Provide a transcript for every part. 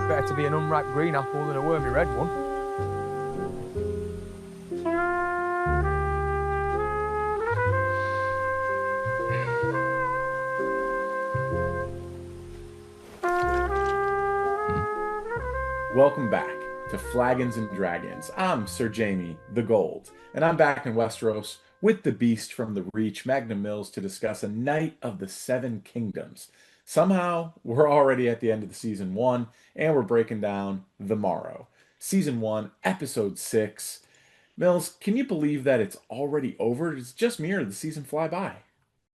Better to be an unripe green apple than a wormy red one. Welcome back to Flagons and Dragons. I'm Sir Jamie the Gold, and I'm back in Westeros with the Beast from the Reach, Magnum Mills, to discuss A Knight of the Seven Kingdoms. Somehow, we're already at the end of the season one, and we're breaking down The Morrow. Season one, episode six. Mills, can you believe that it's already over? It's just me, or did the season fly by?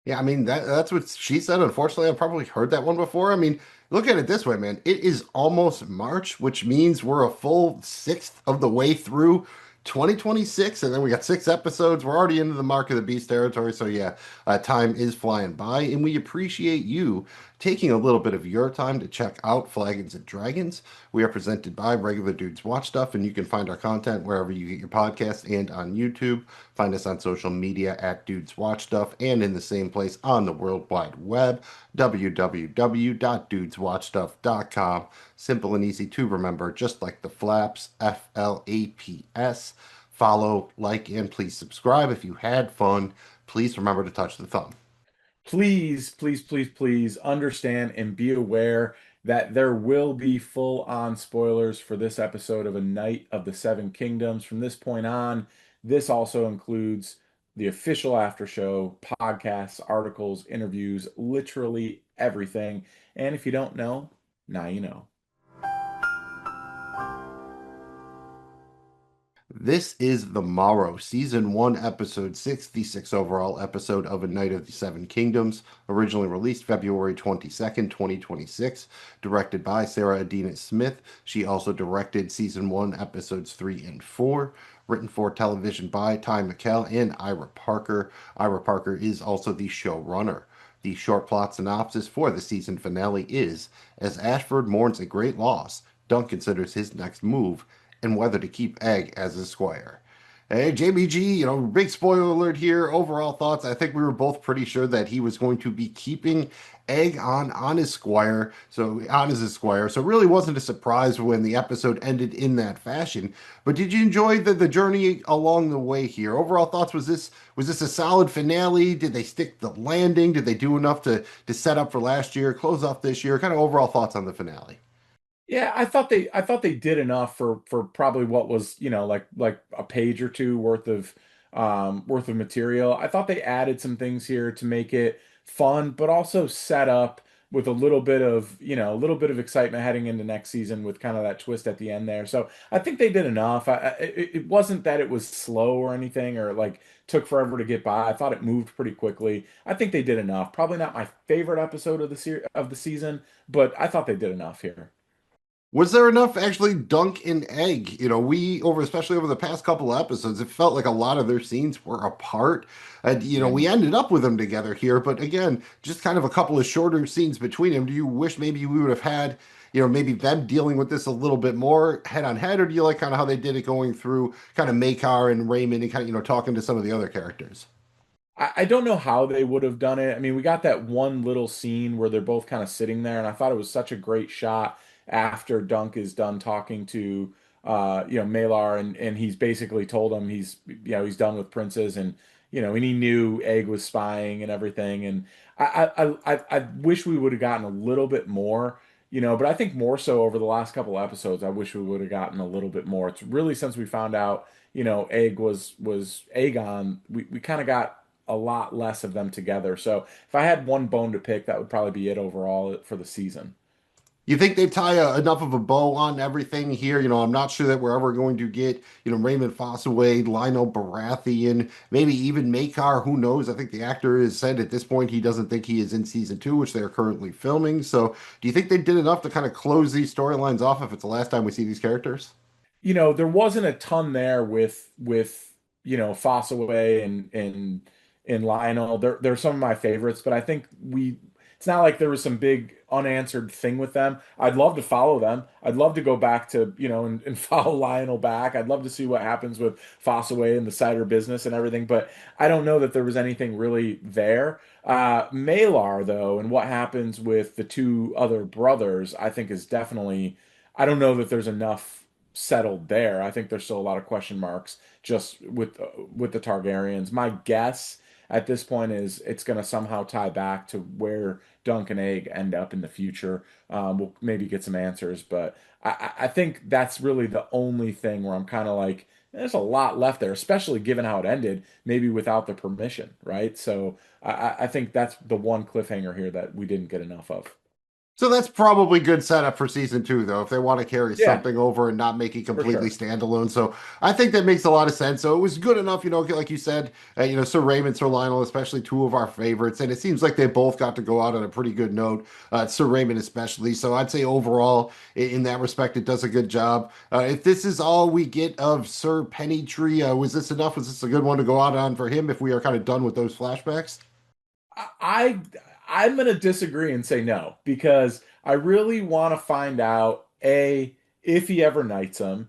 Yeah, I mean that's what she said. Unfortunately, I've probably heard that one before. I mean, look at it this way, man. It is almost March, which means we're a full sixth of the way through 2026, and then we got six episodes. We're already into the Mark of the Beast territory, so yeah, time is flying by, and we appreciate you taking a little bit of your time to check out Flagons and Dragons. We are presented by Regular Dudes Watch Stuff, and you can find our content wherever you get your podcasts and on YouTube. Find us on social media at Dudes Watch Stuff and in the same place on the World Wide Web, www.dudeswatchstuff.com. Simple and easy to remember, just like the flaps, FLAPS. Follow, like, and please subscribe. If you had fun, please remember to touch the thumb. Please, please, please, please understand and be aware that there will be full-on spoilers for this episode of A Knight of the Seven Kingdoms. From this point on, this also includes the official after show, podcasts, articles, interviews, literally everything. And if you don't know, now you know. This is The Morrow, Season 1, Episode 66 overall episode of A Knight of the Seven Kingdoms, originally released February 22nd, 2026, directed by Sarah Adina Smith. She also directed Season 1, Episodes 3 and 4, written for television by Ty McKell and Ira Parker. Ira Parker is also the showrunner. The short plot synopsis for the season finale is, as Ashford mourns a great loss, Dunk considers his next move and whether to keep Egg as his squire. Hey, JBG, big spoiler alert here. Overall thoughts, I think we were both pretty sure that he was going to be keeping Egg on his squire, so on as his squire. So it really wasn't a surprise when the episode ended in that fashion. But did you enjoy the journey along the way here? Overall thoughts, was this a solid finale? Did they stick the landing? Did they do enough to set up for last year, close off this year? Kind of overall thoughts on the finale. Yeah, I thought they did enough for probably what was, like a page or two worth of material. I thought they added some things here to make it fun, but also set up with a little bit of excitement heading into next season with kind of that twist at the end there. So I think they did enough. It wasn't that it was slow or anything or like took forever to get by. I thought it moved pretty quickly. I think they did enough. Probably not my favorite episode of the season, but I thought they did enough here. Was there enough actually Dunk and Egg? Especially over the past couple of episodes, it felt like a lot of their scenes were apart. And, we Yeah. ended up with them together here, but again, just kind of a couple of shorter scenes between them. Do you wish maybe we would have had, maybe them dealing with this a little bit more head on head, or do you like kind of how they did it going through kind of Makar and Raymond and kind of, talking to some of the other characters? I don't know how they would have done it. I mean, we got that one little scene where they're both kind of sitting there, and I thought it was such a great shot after Dunk is done talking to Malar, and he's basically told him he's done with Princes, and he knew Egg was spying and everything. And I wish we would have gotten a little bit more, but I think more so over the last couple episodes, I wish we would have gotten a little bit more. It's really since we found out, Egg was Aegon, we kind of got a lot less of them together. So if I had one bone to pick, that would probably be it overall for the season. You think they tie enough of a bow on everything here? I'm not sure that we're ever going to get, Raymond Fossaway, Lionel Baratheon, maybe even Makar. Who knows? I think the actor has said at this point he doesn't think he is in season two, which they're currently filming. So, do you think they did enough to kind of close these storylines off if it's the last time we see these characters? There wasn't a ton there with Fossaway and Lionel. They're some of my favorites, but I think it's not like there was some big unanswered thing with them. I'd love to follow them. I'd love to go back to, and follow Lionel back. I'd love to see what happens with Fossaway and the cider business and everything, but I don't know that there was anything really there. Malar, though, and what happens with the two other brothers, I think is definitely, I don't know that there's enough settled there. I think there's still a lot of question marks just with the Targaryens. My guess at this point is it's going to somehow tie back to where Dunk and Egg end up in the future. We'll maybe get some answers, but I think that's really the only thing where I'm kind of like, there's a lot left there, especially given how it ended, maybe without the permission, right? So I think that's the one cliffhanger here that we didn't get enough of. So that's probably good setup for season two, though, if they want to carry Yeah, something over and not make it for completely sure. standalone. So I think that makes a lot of sense. So it was good enough, like you said, Sir Raymond, Sir Lionel, especially two of our favorites. And it seems like they both got to go out on a pretty good note, Sir Raymond especially. So I'd say overall, in that respect, it does a good job. If this is all we get of Sir Pennytree, was this enough? Was this a good one to go out on for him if we are kind of done with those flashbacks? I I'm gonna disagree and say no because I really want to find out A, if he ever knights him.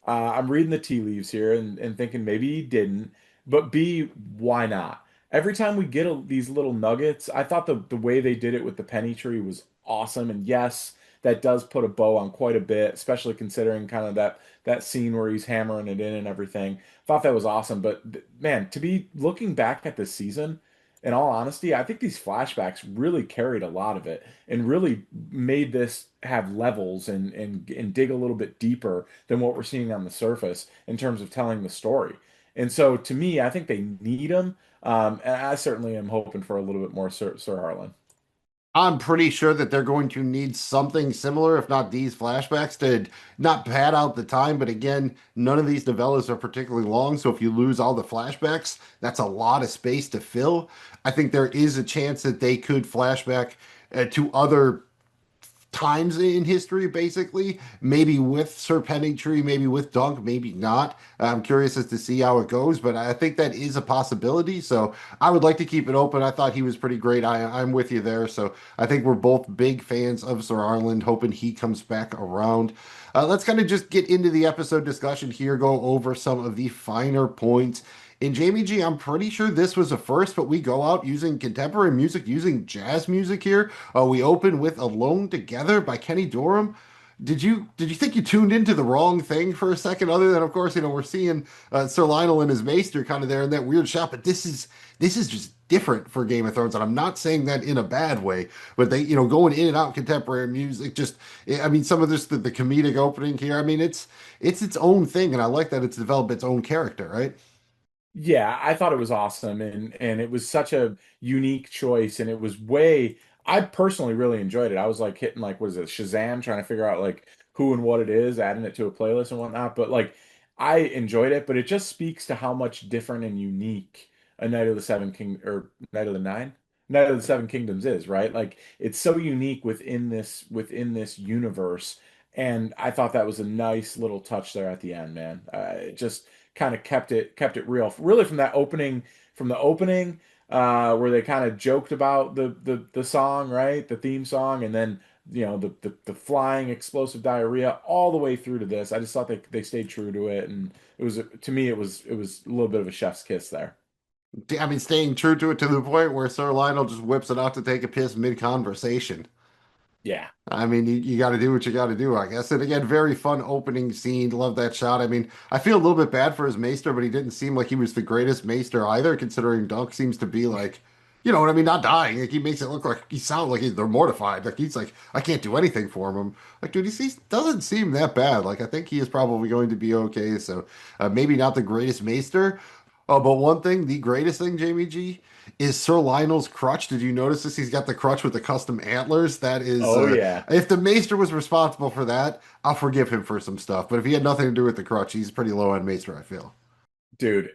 I'm reading the tea leaves here and thinking maybe he didn't, but B, why not? Every time we get these little nuggets, I thought the way they did it with the penny tree was awesome. And yes, that does put a bow on quite a bit, especially considering kind of that scene where he's hammering it in and everything. Thought that was awesome. But man, to be looking back at this season in all honesty, I think these flashbacks really carried a lot of it and really made this have levels and dig a little bit deeper than what we're seeing on the surface in terms of telling the story. And so to me, I think they need him. And I certainly am hoping for a little bit more Sir Harlan. I'm pretty sure that they're going to need something similar, if not these flashbacks, to not pad out the time. But again, none of these novellas are particularly long. So if you lose all the flashbacks, that's a lot of space to fill. I think there is a chance that they could flashback to other times in history, basically. Maybe with Sir Pennytree, maybe with Dunk, maybe not. I'm curious as to see how it goes, but I think that is a possibility. So I would like to keep it open. I thought he was pretty great. I'm with you there. So I think we're both big fans of Sir Arland, hoping he comes back around. Let's kind of just get into the episode discussion here, go over some of the finer points. In Jamie G, I'm pretty sure this was a first, but we go out using contemporary music, using jazz music here. We open with "Alone Together" by Kenny Dorham. Did you think you tuned into the wrong thing for a second? Other than, of course, we're seeing Sir Lionel and his maester kind of there in that weird shot, but this is just different for Game of Thrones, and I'm not saying that in a bad way. But they, going in and out contemporary music, just I mean, some of this the comedic opening here. I mean, it's its own thing, and I like that it's developed its own character, right? Yeah, I thought it was awesome and it was such a unique choice and it was way I personally really enjoyed it. I was like hitting like what is it, Shazam, trying to figure out like who and what it is, adding it to a playlist and whatnot. But like I enjoyed it, but it just speaks to how much different and unique a Night of the Seven King or Night of the Nine? Night of the Seven Kingdoms is, right? Like it's so unique within this universe. And I thought that was a nice little touch there at the end, man. It just kind of kept it real. Really from the opening where they kind of joked about the song, right? The theme song, and then the flying explosive diarrhea all the way through to this. I just thought they stayed true to it, and it was to me it was a little bit of a chef's kiss there. I mean, staying true to it to the point where Sir Lionel just whips it out to take a piss mid-conversation. Yeah. I mean, you got to do what you got to do, I guess. And again, very fun opening scene. Love that shot. I mean, I feel a little bit bad for his maester, but he didn't seem like he was the greatest maester either, considering Dunk seems to be like, you know what I mean, not dying. Like he makes it look like he sounds like they're mortified. Like he's like, I can't do anything for him. Like, dude, doesn't seem that bad. Like I think he is probably going to be okay. So maybe not the greatest maester. Oh, but one thing, the greatest thing, Jamie G, is Sir Lionel's crutch. Did you notice this? He's got the crutch with the custom antlers. That is, Oh yeah. if the Maester was responsible for that, I'll forgive him for some stuff. But if he had nothing to do with the crutch, he's pretty low on Maester, I feel. Dude,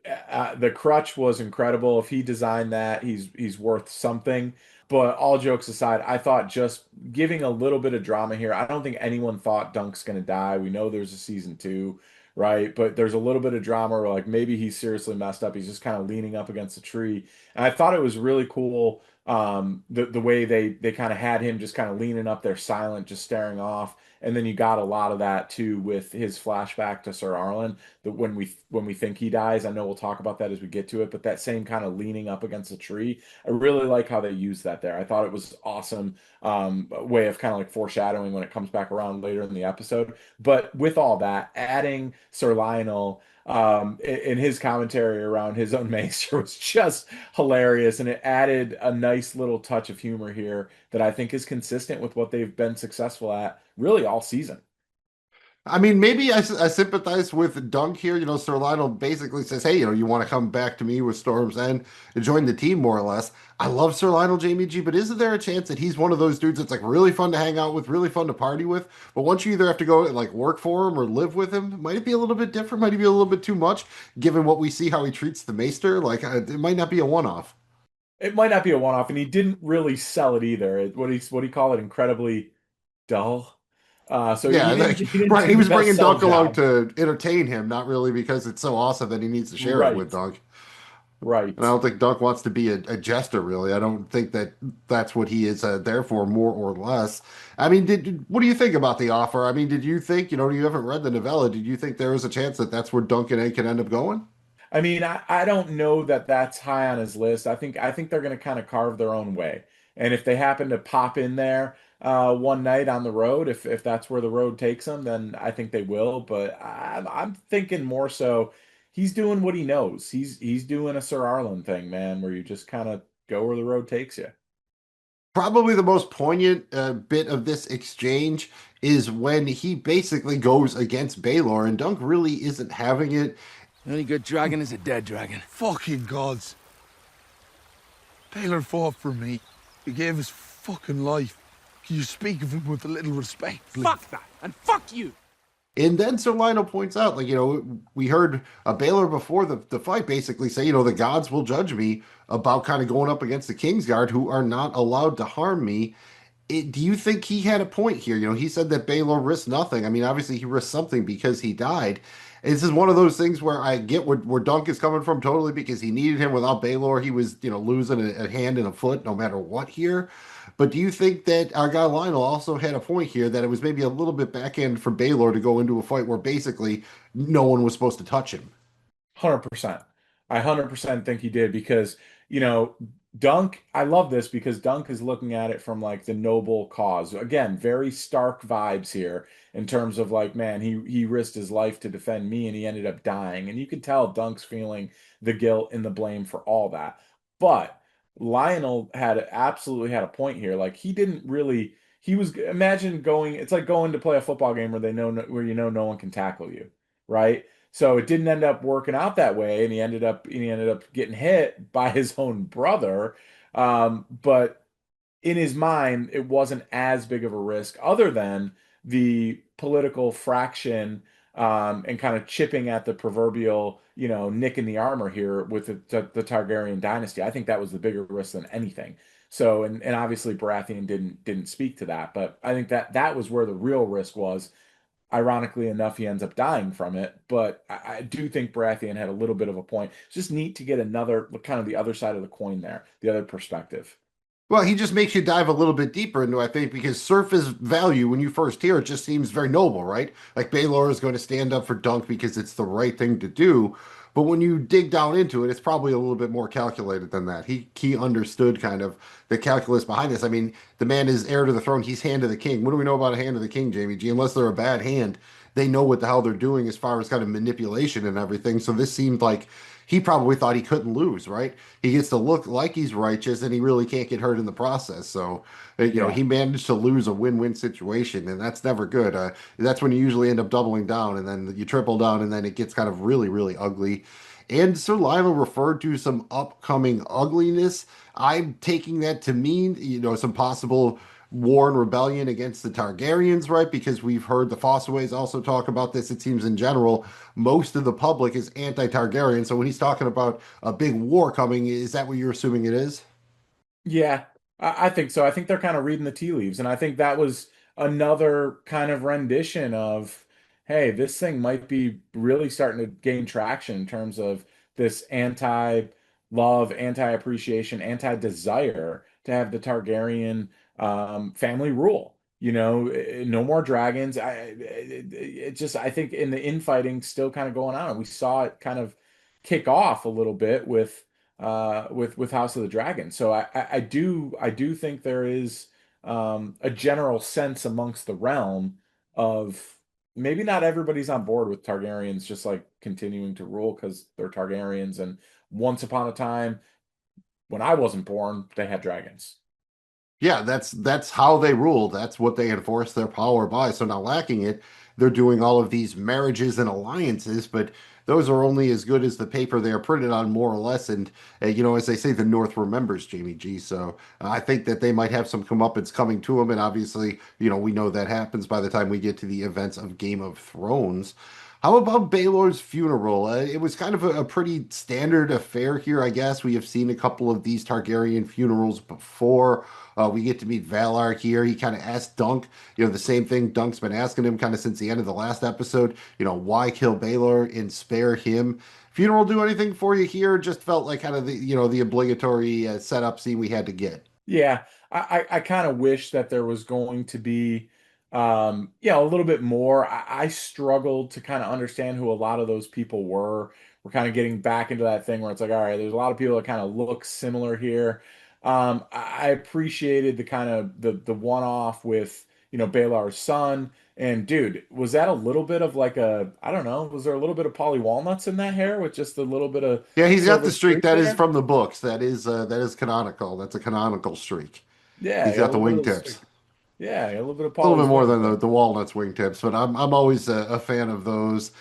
the crutch was incredible. If he designed that, he's worth something. But all jokes aside, I thought just giving a little bit of drama here. I don't think anyone thought Dunk's gonna die. We know there's a season two, right? But there's a little bit of drama where like maybe he's seriously messed up. He's just kind of leaning up against a tree. And I thought it was really cool The way they kind of had him just kind of leaning up there silent, just staring off. And then you got a lot of that too with his flashback to Sir Arlen, that when we think he dies. I know we'll talk about that as we get to it, but that same kind of leaning up against a tree, I really like how they used that there. I thought it was awesome, way of kind of like foreshadowing when it comes back around later in the episode. But with all that, adding Sir Lionel in his commentary around his own maester was just hilarious, and it added a nice little touch of humor here that I think is consistent with what they've been successful at really all season. I mean, maybe I sympathize with Dunk here. Sir Lionel basically says, "Hey, you want to come back to me with Storm's End and join the team, more or less." I love Sir Lionel, Jamie G, but isn't there a chance that he's one of those dudes that's like really fun to hang out with, really fun to party with? But once you either have to go and like work for him or live with him, might it be a little bit different? Might it be a little bit too much, given what we see how he treats the Maester? Like, it might not be a one-off. It might not be a one-off, and he didn't really sell it either. What he call it, incredibly dull. So Yeah, he didn't right. do He the was best bringing sell Dunk along job. to entertain him, not really because it's so awesome that he needs to share it with Right, Dunk. And I right. don't think Dunk wants to be a jester, really. I don't think that that's what he is there for, more or less. I mean, what do you think about the offer? I mean, did you think, you haven't read the novella, did you think there was a chance that that's where Dunk and A can end up going? I mean, I don't know that that's high on his list. I think they're going to kind of carve their own way. And if they happen to pop in there one night on the road, if that's where the road takes them, then I think they will. But I'm thinking more so he's doing what he knows. He's doing a Sir Arlen thing, man, where you just kind of go where the road takes you. Probably the most poignant bit of this exchange is when he basically goes against Baelor, and Dunk really isn't having it. Any good dragon is a dead dragon. Fucking gods. Taylor fought for me. He gave his fucking life. Can you speak of him with a little respect, please? Fuck that, and fuck you! And then Sir Lionel points out, like, we heard a Baylor before the fight basically say, the gods will judge me about kind of going up against the Kingsguard, who are not allowed to harm me. Do you think he had a point here? He said that Baylor risked nothing. I mean, obviously he risked something because he died. This is one of those things where I get where Dunk is coming from totally, because he needed him. Without Baylor, he was, losing a hand and a foot no matter what here. But do you think that our guy Lionel also had a point here, that it was maybe a little bit backhand for Baylor to go into a fight where basically no one was supposed to touch him? 100%. I 100% think he did because, you know, Dunk, I love this because Dunk is looking at it from like the noble cause. Again, very stark vibes here in terms of like, man, he risked his life to defend me and he ended up dying. And you can tell Dunk's feeling the guilt and the blame for all that. But Lionel absolutely had a point here. Like he didn't really he was imagine going it's like going to play a football game where where no one can tackle you, right? So it didn't end up working out that way, and he ended up getting hit by his own brother. But in his mind, it wasn't as big of a risk, other than the political fraction and kind of chipping at the proverbial, nick in the armor here with the Targaryen dynasty. I think that was the bigger risk than anything. So, and obviously Baratheon didn't speak to that, but I think that was where the real risk was. Ironically enough, he ends up dying from it, but I do think Baratheon had a little bit of a point. It's just neat to get another kind of the other side of the coin there, the other perspective. Well, he just makes you dive a little bit deeper into, I think, because surface value, when you first hear it, just seems very noble, right? Like Baylor is going to stand up for Dunk because it's the right thing to do. But when you dig down into it, it's probably a little bit more calculated than that. He understood kind of the calculus behind this. I mean, the man is heir to the throne. He's hand of the king. What do we know about a hand of the king, Jamie G? Unless they're a bad hand, they know what the hell they're doing as far as kind of manipulation and everything. So this seemed like he probably thought he couldn't lose, right? He gets to look like he's righteous and he really can't get hurt in the process. So, Yeah. he managed to lose a win-win situation, and that's never good. That's when you usually end up doubling down, and then you triple down, and then it gets kind of really, really ugly. And Sir Lionel referred to some upcoming ugliness. I'm taking that to mean, some possible war and rebellion against the Targaryens, right? Because we've heard the Fossaways also talk about this. It seems in general, most of the public is anti-Targaryen. So when he's talking about a big war coming, is that what you're assuming it is? Yeah, I think so. I think they're kind of reading the tea leaves, and I think that was another kind of rendition of, hey, this thing might be really starting to gain traction in terms of this anti-love, anti-appreciation, anti-desire to have the Targaryen family rule. No more dragons. It just I think in the infighting still kind of going on. We saw it kind of kick off a little bit with House of the Dragon. So I do think there is a general sense amongst the realm of maybe not everybody's on board with Targaryens just like continuing to rule because they're Targaryens, and once upon a time when I wasn't born, they had dragons. Yeah, that's how they rule. That's what they enforce their power by. So now lacking it, they're doing all of these marriages and alliances, but those are only as good as the paper they are printed on, more or less. And as they say, the North remembers Jamie G. So I think that they might have some comeuppance coming to them. And obviously, we know that happens by the time we get to the events of Game of Thrones. How about Baelor's funeral? It was kind of a pretty standard affair here, I guess. We have seen a couple of these Targaryen funerals before. We get to meet Valar here. He kind of asked Dunk, the same thing Dunk's been asking him kind of since the end of the last episode. Why kill Baelor and spare him? Funeral do anything for you here? Just felt like kind of the obligatory setup scene we had to get. Yeah, I kind of wish that there was going to be, a little bit more. I struggled to kind of understand who a lot of those people were. We're kind of getting back into that thing where it's like, all right, there's a lot of people that kind of look similar here. I appreciated the kind of the one-off with, Baelar's son. And dude, was that a little bit of like I don't know, was there a little bit of Polly Walnuts in that hair with just a little bit of Yeah, he's got the silver streak streak that is there? from the books. That is canonical. That's a canonical streak. Yeah, He's a got the little bit of the streak. wingtips. Yeah, a little bit of A little bit Polly's more wings than there. the walnuts wingtips, but I'm always a fan of those.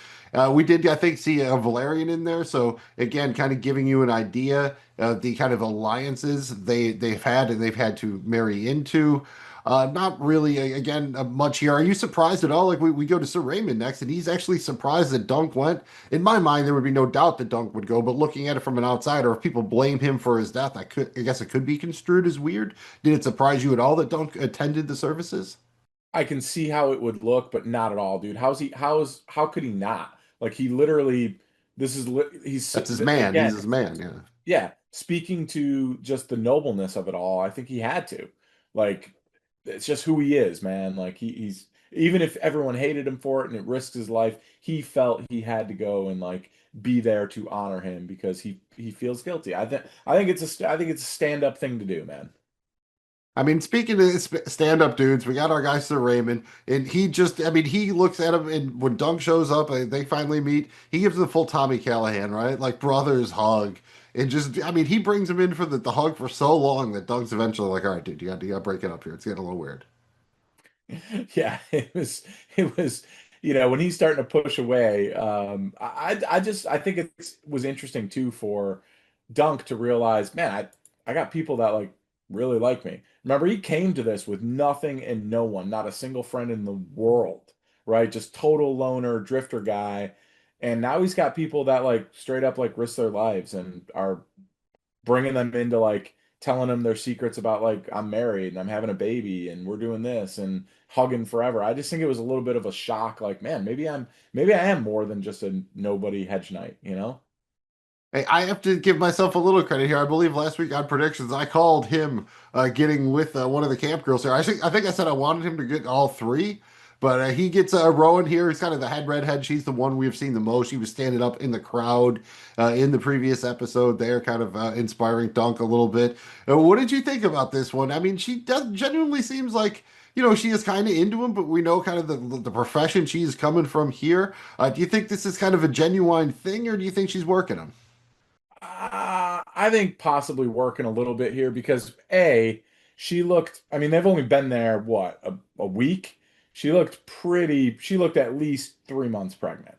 We did, I think, see a Valerian in there, so again, kind of giving you an idea of the kind of alliances they've had and they've had to marry into. Not really, again, much here. Are you surprised at all? Like we go to Sir Raymond next, and he's actually surprised that Dunk went. In my mind, there would be no doubt that Dunk would go, but looking at it from an outsider, if people blame him for his death, I guess it could be construed as weird. Did it surprise you at all that Dunk attended the services? I can see how it would look, but not at all, dude. How could he not? Like he literally, he's That's his man. He's again, his man. Yeah. yeah, speaking to just the nobleness of it all, I think he had to. Like, it's just who he is, man. Like he's even if everyone hated him for it and it risked his life, he felt he had to go and like be there to honor him because he feels guilty. I think it's a stand-up thing to do, man. I mean, speaking of stand-up dudes, we got our guy Sir Raymond, and I mean, he looks at him, and when Dunk shows up, and they finally meet, he gives him the full Tommy Callahan, right? Like brothers hug, and just, I mean, he brings him in for the hug for so long that Dunk's eventually like, all right, dude, you got to break it up here. It's getting a little weird. Yeah, it was when he's starting to push away. I think it was interesting too for Dunk to realize, man, I got people that like really like me. Remember, he came to this with nothing and no one, not a single friend in the world, right? Just total loner, drifter guy. And now he's got people that like straight up like risk their lives and are bringing them into like telling them their secrets about like I'm married and I'm having a baby and we're doing this and hugging forever. I just think it was a little bit of a shock. Like, man, maybe I am more than just a nobody hedge knight, you know? Hey, I have to give myself a little credit here. I believe last week on predictions, I called him getting with one of the camp girls here. I think I said I wanted him to get all three, but he gets Rowan here. He's kind of the head redhead. She's the one we've seen the most. She was standing up in the crowd in the previous episode there, kind of inspiring Dunk a little bit. What did you think about this one? I mean, she does genuinely seems like, she is kind of into him, but we know kind of the profession she's coming from here. Do you think this is kind of a genuine thing, or do you think she's working him? I think possibly working a little bit here because she looked, I mean, they've only been there, what, a week? She looked at least 3 months pregnant.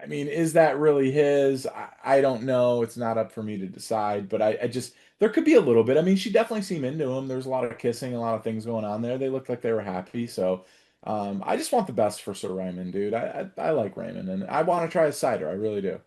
I mean, is that really his? I don't know. It's not up for me to decide, but I just, there could be a little bit. I mean, she definitely seemed into him. There's a lot of kissing, a lot of things going on there. They looked like they were happy. So, I just want the best for Sir Raymond, dude. I like Raymond and I want to try his cider. I really do.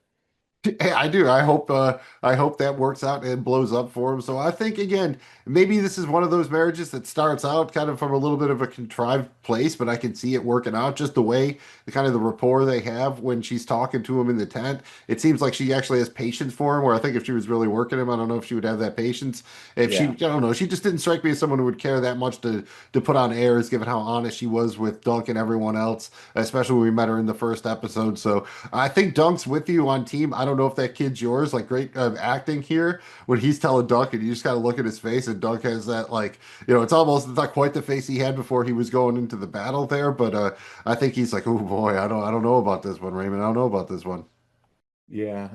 Hey, I do. I hope that works out and blows up for him. So I think again, maybe this is one of those marriages that starts out kind of from a little bit of a contrived place, but I can see it working out just the way the kind of the rapport they have when she's talking to him in the tent. It seems like she actually has patience for him, where I think if she was really working him, I don't know if she would have that patience. If she, I Yeah. don't know, she just didn't strike me as someone who would care that much to put on airs, given how honest she was with Dunk and everyone else, especially when we met her in the first episode. So I think Dunk's with you on team. I don't know if that kid's yours. Like great acting here when he's telling Dunk, and you just gotta look at his face, and Dunk has that like it's almost not quite the face he had before he was going into the battle there. But I think he's like, oh boy, I don't know about this one, Raymond. I don't know about this one. Yeah,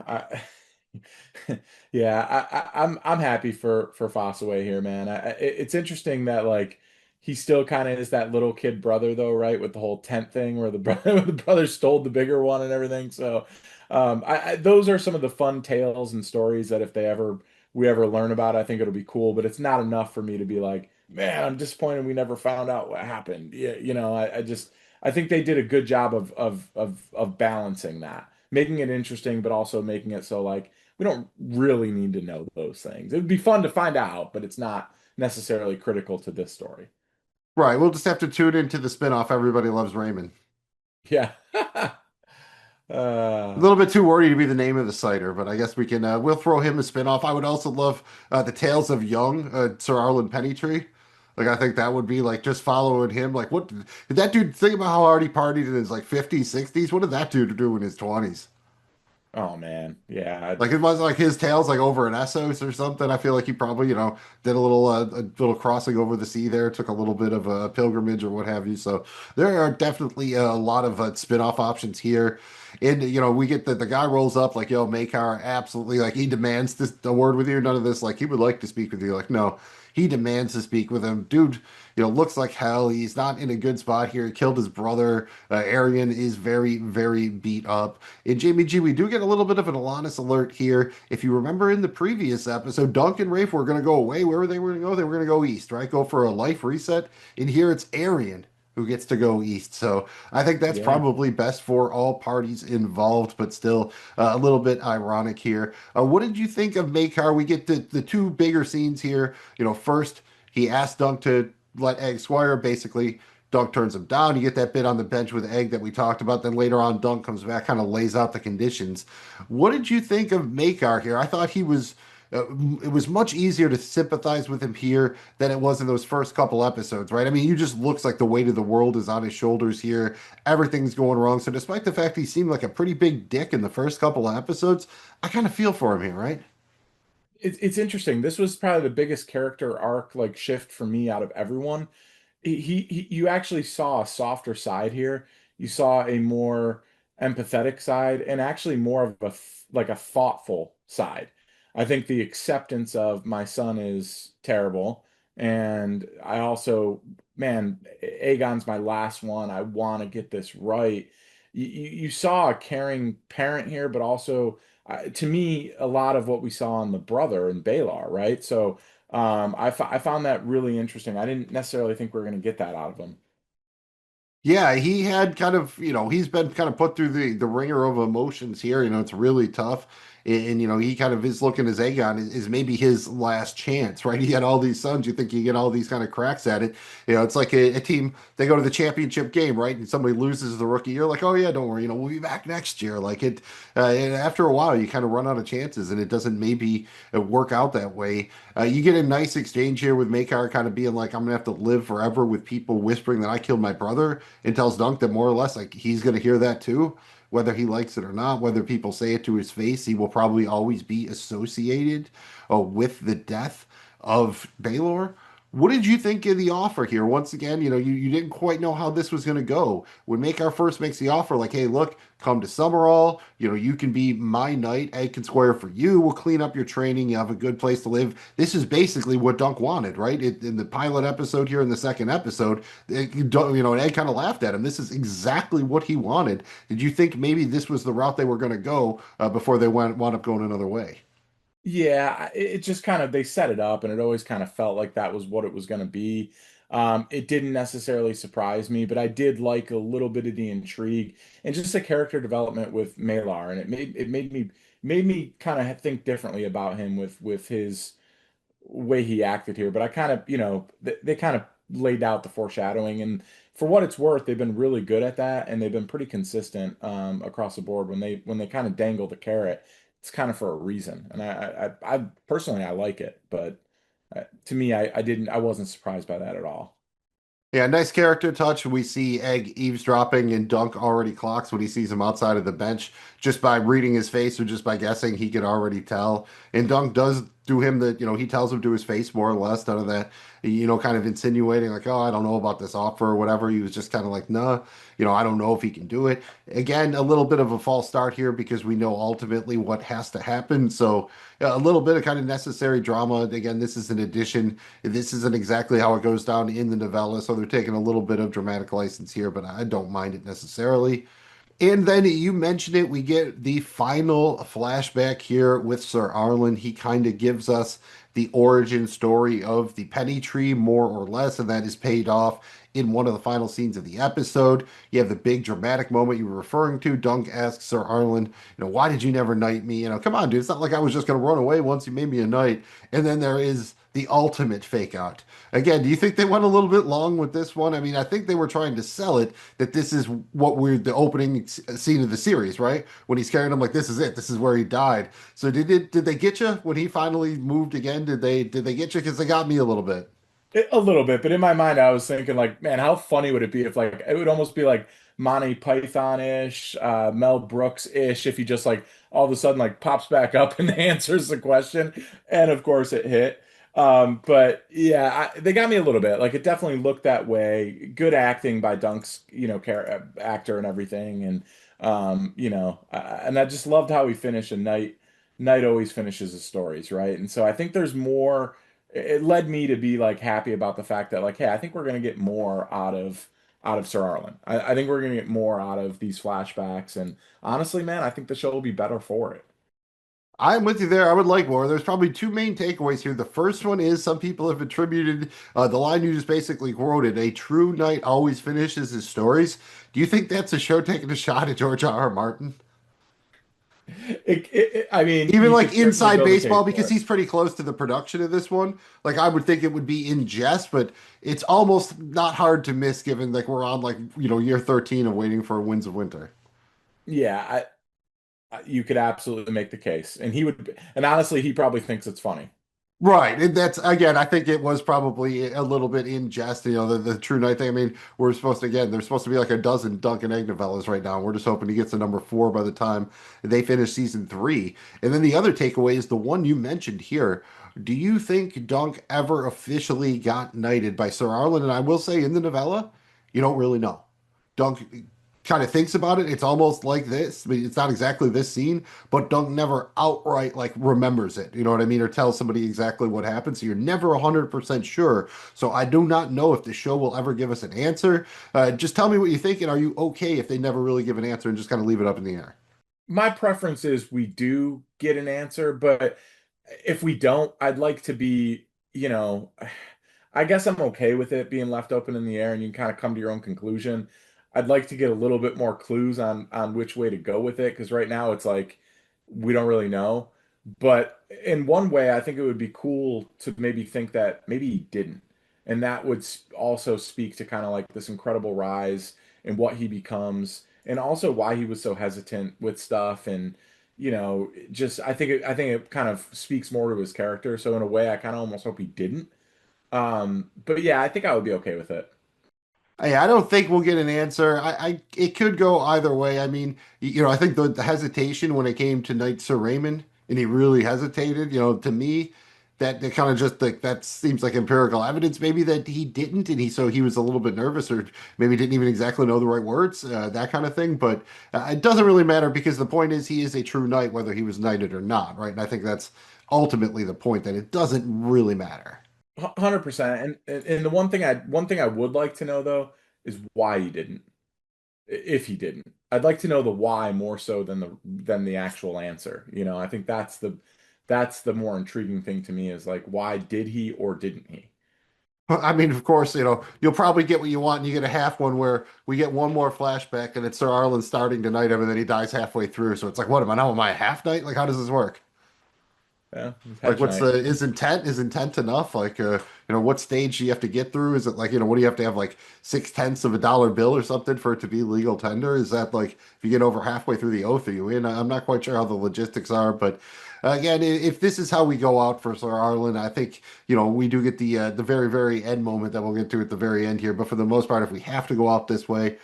yeah, I'm happy for Fossaway here, man. It's interesting that like he still kind of is that little kid brother though, right? With the whole tent thing where the brother the brother stole the bigger one and everything. So, those are some of the fun tales and stories that if we ever learn about, I think it'll be cool. But it's not enough for me to be like, man, I'm disappointed we never found out what happened. Yeah, I think they did a good job of balancing that, making it interesting, but also making it so like we don't really need to know those things. It would be fun to find out, but it's not necessarily critical to this story. Right. We'll just have to tune into the spinoff. Everybody loves Raymond. Yeah. A uh, little bit too wordy to be the name of the cider, but I guess we can. We'll throw him a spinoff. I would also love the Tales of Young Sir Arlen Pennytree. Like I think that would be like just following him. Like what did that dude think about how hard he partied in his like 50s, 60s? What did that dude do in his 20s? oh man. Yeah. Like it was like his tales like over in Essos or something. I feel like he probably, did a little crossing over the sea there, took a little bit of a pilgrimage or what have you. So there are definitely a lot of spin-off options here. And we get the guy rolls up like, yo, Makar absolutely like he demands this a word with you. None of this like he would like to speak with you. Like, no, he demands to speak with him. Dude, looks like hell. He's not in a good spot here. He killed his brother. Arian is very, very beat up. In Jamie G, we do get a little bit of an Alanis alert here. If you remember in the previous episode, Dunk and Rafe were going to go away. Where were they going to go? They were going to go east, right? Go for a life reset. In here, it's Arian who gets to go east. So I think that's Yeah. probably best for all parties involved, but still a little bit ironic here. What did you think of Makar? We get the two bigger scenes here. First, he asked Dunk to let Egg Squire basically. Dunk turns him down. You get that bit on the bench with Egg that we talked about. Then later on, Dunk comes back, kind of lays out the conditions. What did you think of Makar here? I thought he was. It was much easier to sympathize with him here than it was in those first couple episodes, right? I mean, he just looks like the weight of the world is on his shoulders here. Everything's going wrong. So, despite the fact he seemed like a pretty big dick in the first couple of episodes, I kind of feel for him here, right? It's interesting. This was probably the biggest character arc like shift for me out of everyone. You actually saw a softer side here. You saw a more empathetic side and actually more of like a thoughtful side. I think the acceptance of my son is terrible. And I also, man, Aegon's my last one. I want to get this right. You saw a caring parent here, but also, to me, a lot of what we saw in the brother and Baelor, right? So, I found that really interesting. I didn't necessarily think we were going to get that out of him. Yeah, he had kind of, he's been kind of put through the ringer of emotions here. It's really tough. And, he kind of is looking as Aegon is maybe his last chance, right? He had all these sons. You think you get all these kind of cracks at it. It's like a team, they go to the championship game, right? And somebody loses the rookie year, like, oh, yeah, don't worry, we'll be back next year. Like and after a while, you kind of run out of chances and it doesn't maybe work out that way. You get a nice exchange here with Makar kind of being like, I'm gonna have to live forever with people whispering that I killed my brother, and tells Dunk that more or less like he's gonna hear that too, whether he likes it or not, whether people say it to his face, he will probably always be associated with the death of Baelor. What did you think of the offer here? Once again, you didn't quite know how this was going to go. When Makar first makes the offer, like, hey, look, come to Summerall. You can be my knight. Egg can square for you. We'll clean up your training. You have a good place to live. This is basically what Dunk wanted, right? In the pilot episode here, in the second episode, Egg kind of laughed at him. This is exactly what he wanted. Did you think maybe this was the route they were going to go before they wound up going another way? Yeah, it just kind of they set it up, and it always kind of felt like that was what it was going to be. It didn't necessarily surprise me, but I did like a little bit of the intrigue and just the character development with Malar, and it made made me kind of think differently about him with his way he acted here. But I kind of, they kind of laid out the foreshadowing, and for what it's worth, they've been really good at that, and they've been pretty consistent across the board. When they kind of dangle the carrot, it's kind of for a reason, and I personally I like it, but to me, I wasn't surprised by that at all. Yeah, nice character touch. We see Egg eavesdropping, and Dunk already clocks when he sees him outside of the bench. Just by reading his face or just by guessing, he can already tell. And Dunk does do him the, he tells him to his face more or less. None of that, kind of insinuating like, oh, I don't know about this offer or whatever. He was just kind of like, nah, I don't know if he can do it. Again, a little bit of a false start here because we know ultimately what has to happen. So yeah, a little bit of kind of necessary drama. Again, this is an addition. This isn't exactly how it goes down in the novella, so they're taking a little bit of dramatic license here, but I don't mind it necessarily. And then you mentioned it, we get the final flashback here with Sir Arlen. He kind of gives us the origin story of the penny tree, more or less, and that is paid off in one of the final scenes of the episode. You have the big dramatic moment you were referring to. Dunk asks Sir Arlen, why did you never knight me? Come on, dude. It's not like I was just going to run away once you made me a knight. And then there is the ultimate fake out. Again, do you think they went a little bit long with this one? I mean, I think they were trying to sell it that this is what we're the opening scene of the series, right? When he's carrying him like this is it. This is where he died. So did they get you when he finally moved again? Did they get you? Because they got me a little bit. A little bit, but in my mind, I was thinking like, man, how funny would it be if like it would almost be like Monty Python-ish, Mel Brooks-ish, if he just like all of a sudden like pops back up and answers the question, and of course it hit. But yeah, they got me a little bit. Like it definitely looked that way. Good acting by Dunk's, actor and everything, and and I just loved how he finished. A night, Night always finishes his stories, right? And so I think there's more it led me to be like happy about the fact that like, hey, I think we're gonna get more out of Sir Arlen. I think we're gonna get more out of these flashbacks, and honestly, man, I think the show will be better for it. I'm with you there. I would like more. There's probably two main takeaways here. The first one is some people have attributed the line you just basically quoted: "A true knight always finishes his stories." Do you think that's a show taking a shot at George R.R. Martin? I mean, Even you like could certainly inside build a case baseball, for because it. he's pretty close to the production of this one. Like I would think it would be in jest, but it's almost not hard to miss given like we're on like year 13 of Waiting for Winds of Winter. Yeah, you could absolutely make the case, and and honestly, he probably thinks it's funny. Right. And that's again, I think it was probably a little bit in jest, the True Night thing. I mean, there's supposed to be like a dozen Duncan Egg novellas right now. We're just hoping he gets to number 4 by the time they finish season 3. And then the other takeaway is the one you mentioned here. Do you think Dunk ever officially got knighted by Sir Arlen? And I will say in the novella, you don't really know. Dunk kind of thinks about it. It's almost like this. I mean, it's not exactly this scene, but Dunk never outright like remembers it. You know what I mean? Or tells somebody exactly what happened. So you're never 100% sure. So I do not know if the show will ever give us an answer. Just tell me what you think, and are you okay if they never really give an answer and just kind of leave it up in the air? My preference is we do get an answer, but if we don't, I'd like to be, I guess I'm okay with it being left open in the air and you can kind of come to your own conclusion. I'd like to get a little bit more clues on which way to go with it because right now it's like we don't really know. But in one way, I think it would be cool to maybe think that maybe he didn't. And that would also speak to kind of like this incredible rise and what he becomes and also why he was so hesitant with stuff and just I think it kind of speaks more to his character. So in a way, I kind of almost hope he didn't. But yeah, I think I would be okay with it. Hey, I don't think we'll get an answer. It could go either way. I mean, I think the hesitation when it came to Knight Sir Raymond, and he really hesitated. To me, that kind of just like that seems like empirical evidence, maybe that he didn't, and he was a little bit nervous, or maybe didn't even exactly know the right words, that kind of thing. But it doesn't really matter because the point is he is a true knight, whether he was knighted or not, right? And I think that's ultimately the point that it doesn't really matter. 100%. And the one thing I would like to know though is why he didn't. If he didn't. I'd like to know the why more so than the actual answer. I think that's the more intriguing thing to me is like why did he or didn't he? I mean, of course, you'll probably get what you want, and you get a half one where we get one more flashback, and it's Sir Arlen starting to knight him, and then he dies halfway through. So it's like, what am I now? Am I a half knight? Like, how does this work? Yeah, it's Like, Hedge Knight. is intent enough? Like, what stage do you have to get through? Is it like, what do you have to have, like 6/10 of a dollar bill or something for it to be legal tender? Is that like, if you get over halfway through the oath, are you in? I'm not quite sure how the logistics are, but again, if this is how we go out for Sir Arlen, I think, we do get the very, very end moment that we'll get to at the very end here. But for the most part, if we have to go out this way,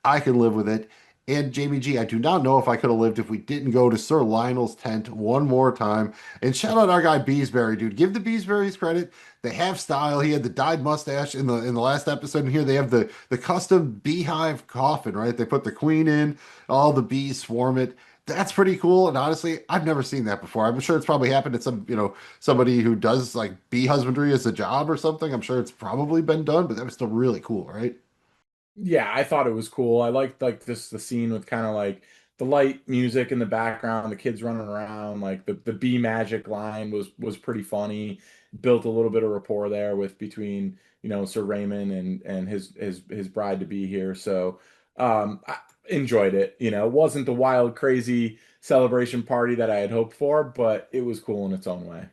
I can live with it. And Jamie G, I do not know if I could have lived if we didn't go to Sir Lionel's tent one more time. And shout out our guy Beesbury, dude. Give the Beesburys credit. They have style. He had the dyed mustache in the last episode, and here they have the custom beehive coffin, right? They put the queen in, all the bees swarm it. That's pretty cool. And honestly, I've never seen that before. I'm sure it's probably happened to somebody who does like bee husbandry as a job or something. I'm sure it's probably been done, but that was still really cool, right? Yeah, I thought it was cool. I liked like this the scene with kind of like the light music in the background, the kids running around, like the bee magic line was pretty funny. Built a little bit of rapport there with between, Sir Raymond and his bride to be here. So I enjoyed it. It wasn't the wild, crazy celebration party that I had hoped for, but it was cool in its own way.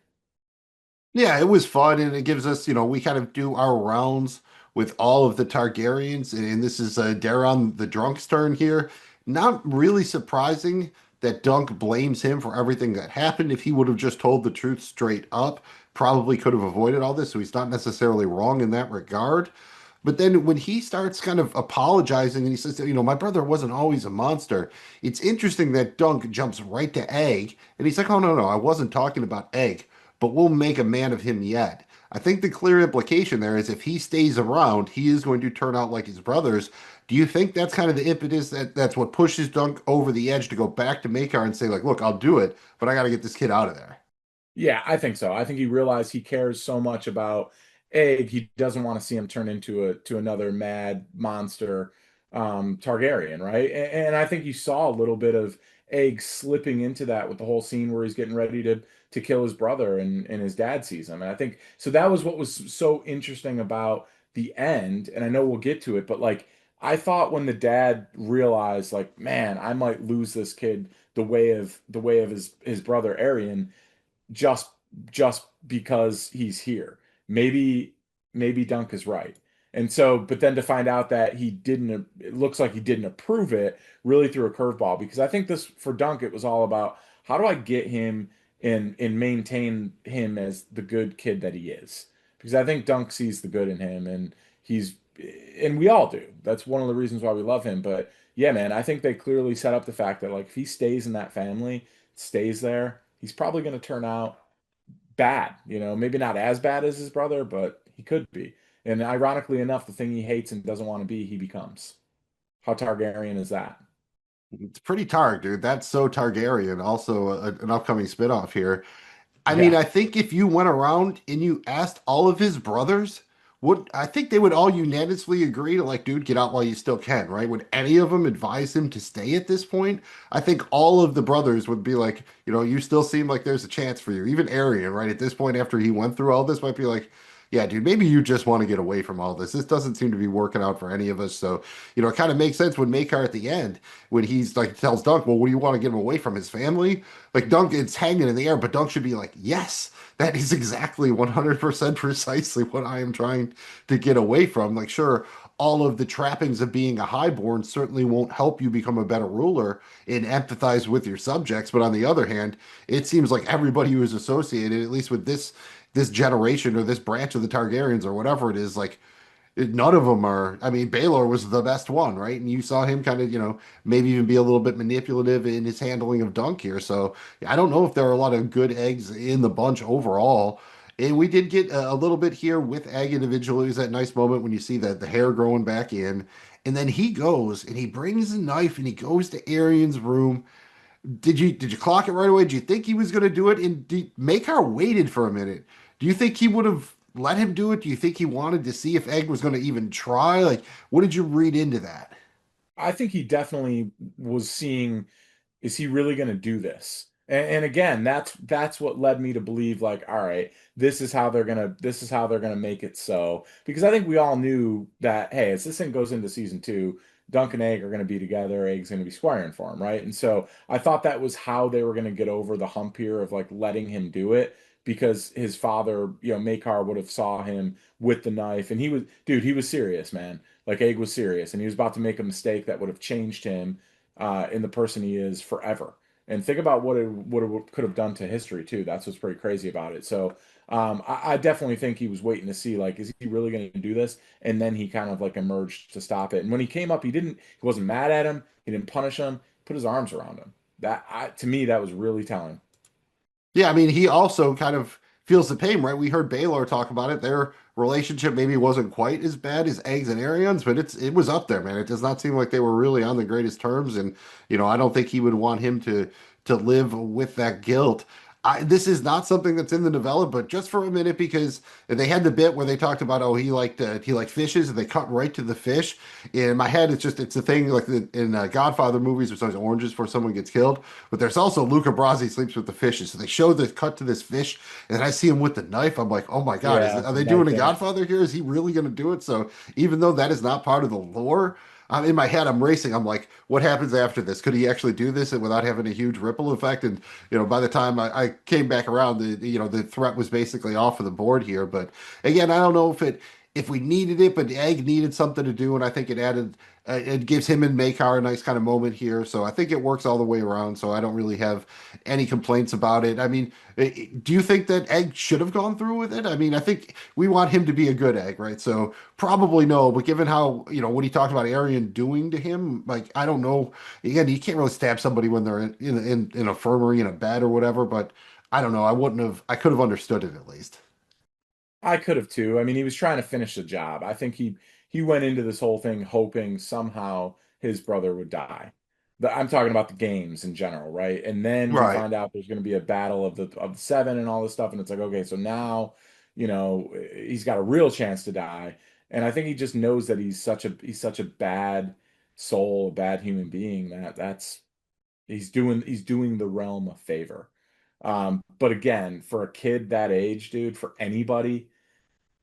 Yeah, it was fun, and it gives us, we kind of do our rounds with all of the Targaryens, and this is Daron the Drunk's turn here. Not really surprising that Dunk blames him for everything that happened. If he would have just told the truth straight up, probably could have avoided all this, so he's not necessarily wrong in that regard. But then when he starts kind of apologizing and he says, my brother wasn't always a monster, it's interesting that Dunk jumps right to Egg, and he's like, oh, no, no, I wasn't talking about Egg, but we'll make a man of him yet. I think the clear implication there is if he stays around, he is going to turn out like his brothers. Do you think that's kind of the impetus that's what pushes Dunk over the edge to go back to Makar and say, like, look, I'll do it, but I got to get this kid out of there? Yeah, I think so. I think he realized he cares so much about Egg, he doesn't want to see him turn into another mad monster Targaryen, right? And I think you saw a little bit of Egg slipping into that with the whole scene where he's getting ready to kill his brother and his dad sees him. And I think so that was what was so interesting about the end, and I know we'll get to it, but like I thought when the dad realized like, man, I might lose this kid the way of his brother Arion just just because he's here. Maybe maybe Dunk is right. And so, but then to find out that he didn't, it looks like he didn't approve it, really threw a curveball because I think this for Dunk, it was all about how do I get him and maintain him as the good kid that he is. Because I think Dunk sees the good in him and he's, and we all do. That's one of the reasons why we love him. But yeah, man, I think they clearly set up the fact that like if he stays in that family, stays there, he's probably going to turn out bad, maybe not as bad as his brother, but he could be. And ironically enough, the thing he hates and doesn't want to be, he becomes. How Targaryen is that? It's pretty Targ, dude. That's so Targaryen. Also, an upcoming spinoff here. I mean, Yeah. I think if you went around and you asked all of his brothers, I think they would all unanimously agree to like, dude, get out while you still can, right? Would any of them advise him to stay at this point? I think all of the brothers would be like, you still seem like there's a chance for you. Even Arian, right? At this point, after he went through all this, might be like, yeah, dude, maybe you just want to get away from all this. This doesn't seem to be working out for any of us. So, it kind of makes sense when Makar at the end, when he's like tells Dunk, well, what do you want to get him away from his family? Like Dunk, it's hanging in the air, but Dunk should be like, yes, that is exactly 100% precisely what I am trying to get away from. Like, sure, all of the trappings of being a highborn certainly won't help you become a better ruler and empathize with your subjects. But on the other hand, it seems like everybody who is associated, at least with this generation or this branch of the Targaryens or whatever it is, like none of them are. I mean, Baelor was the best one, right? And you saw him kind of, maybe even be a little bit manipulative in his handling of Dunk here. So I don't know if there are a lot of good eggs in the bunch overall. And we did get a little bit here with Egg individually. Is that nice moment when you see the hair growing back in. And then he goes and he brings a knife and he goes to Arian's room. Did you clock it right away? Did you think he was going to do it? And Makar waited for a minute. Do you think he would have let him do it? Do you think he wanted to see if Egg was going to even try? Like, what did you read into that? I think he definitely was seeing, is he really going to do this? And again, that's what led me to believe like, all right, this is how they're gonna make it so. Because I think we all knew that, hey, as this thing goes into season two, Dunk and Egg are gonna be together, Egg's gonna be squiring for him, right? And so I thought that was how they were gonna get over the hump here of like letting him do it because his father, Makar would have saw him with the knife and he was, dude, he was serious, man. Like Egg was serious and he was about to make a mistake that would have changed him in the person he is forever. And think about what it could have done to history too. That's what's pretty crazy about it. So I definitely think he was waiting to see like, is he really going to do this? And then he kind of like emerged to stop it. And when he came up, he wasn't mad at him. He didn't punish him. Put his arms around him. To me, that was really telling. Yeah, I mean, he also kind of feels the pain, right? We heard Baylor talk about it. Their relationship maybe wasn't quite as bad as Eggs and Arians, but it was up there, man. It does not seem like they were really on the greatest terms, and I don't think he would want him to live with that guilt. This is not something that's in the novella, but just for a minute, because they had the bit where they talked about, oh, he liked fishes, and they cut right to the fish. In my head, it's a thing like in Godfather movies, there's always oranges before someone gets killed, but there's also Luca Brasi sleeps with the fishes. So they show the cut to this fish, and then I see him with the knife. I'm like, oh my God, Yeah, are the they doing knife a in it. Godfather here? Is he really going to do it? So even though that is not part of the lore, in my head, I'm racing. I'm like, what happens after this? Could he actually do this and without having a huge ripple effect? And by the time I came back around, the threat was basically off of the board here. But again, I don't know if we needed it, but Egg needed something to do, and I think it gives him and Makar a nice kind of moment here. So I think it works all the way around. So I don't really have any complaints about it. I mean, do you think that Egg should have gone through with it? I mean, I think we want him to be a good Egg, right? So probably no, but given how, what he talked about Arian doing to him, like, I don't know. Again, you can't really stab somebody when they're in a infirmary in a bed or whatever, but I don't know. I could have understood it at least. I could have too. I mean, he was trying to finish the job. I think he went into this whole thing hoping somehow his brother would die. I'm talking about the games in general, right? And then we Right. find out there's going to be a battle of the seven and all this stuff, and it's like, okay, so now, he's got a real chance to die. And I think he just knows that he's such a bad soul, a bad human being that's he's doing the realm a favor. But again, for a kid that age, dude, for anybody